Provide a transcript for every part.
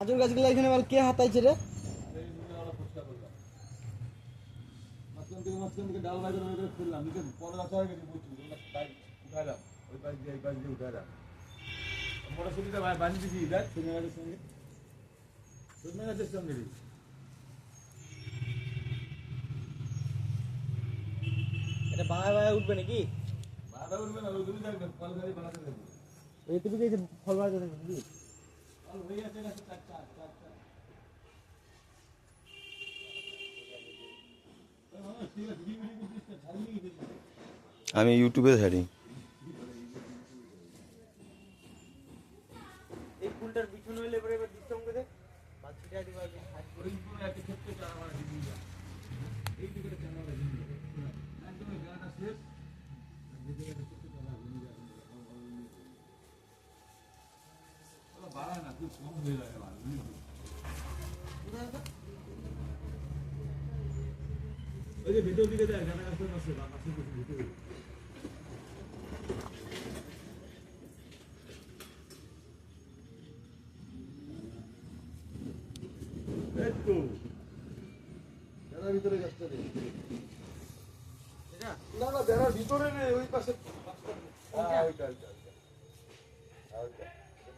গাজর গাছগুলো এখানে আবার কে হাতাইছে রে? মাঝখান থেকে ডাল বাইরে ফেললাম, পরে রাখা হয়ে গেছে উঠাইলাম, ওই পাশ দিয়ে এই পাশ দিয়ে উঠাইলাম। মটরশুটিটা বানিয়ে দিচ্ছি দেখ, সজনে গাছের সঙ্গে, সজনে গাছের সঙ্গে এটা বাঁয়ে বাঁয়ে উঠবে নাকি? বাধা উঠবে না, ওই তুমি থাকবে ফল গাড়ি বানাতে থাকবে। এই তুমি কি ফল বাড়াতে থাকবে নাকি? ফল হয়ে গেছে গাছে চারটা। ঠিক আছে, ভিডিও করছিস তো, ছাড়িয়ে গেছিস। আমি ইউটিউবে ছাড়ি। এই ফুলটার পিছনে হইলে এবারে এবার দিতে হবে দেখ বাচ্চাটা দিবা ওই পুরো একটা ছোট্ট চারা মানে দিয়ে দাও। এই দিকে চারাটা দিয়ে দাও। একদম এই গাছটা শেষ, ভিতরে একটা ছোট্ট চারা দিয়ে দাও। ওটা বাড়ায় না, খুব কম হয়ে যায় ভালো। ওই যে ভিতর দিকে দেয়, গাঁদা গাছটা আছে, গাছের ভিতরে। একটু বেড়ার ভিতরে গাছটা নেই, না না বেড়ার ভিতরে নেই, ওই পাশে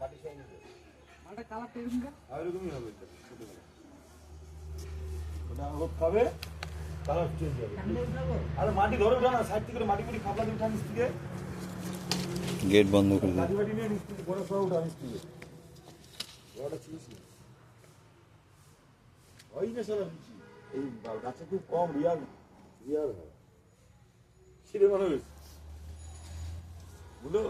মাটির সঙ্গে মাটা কালারটা এরকম এরকমই হবে, ওটা রোদ খাবে, কালার চেঞ্জ হবে। আরে মাটি ধরে উঠা না, সাইড থেকে মাটি করে খাপলা দিয়ে উঠা নিচ থেকে, গেট বন্ধ করে দে। লাঠি বাটি নিয়ে নিচ থেকে বড় সহ উঠা নিচ থেকে, বড়টা ছিলিস না ওই না সারা নিচ্ছি। এই গাছে খুব কম রিয়াল হয়, ছিঁড়ে মানুষ বুঝলো।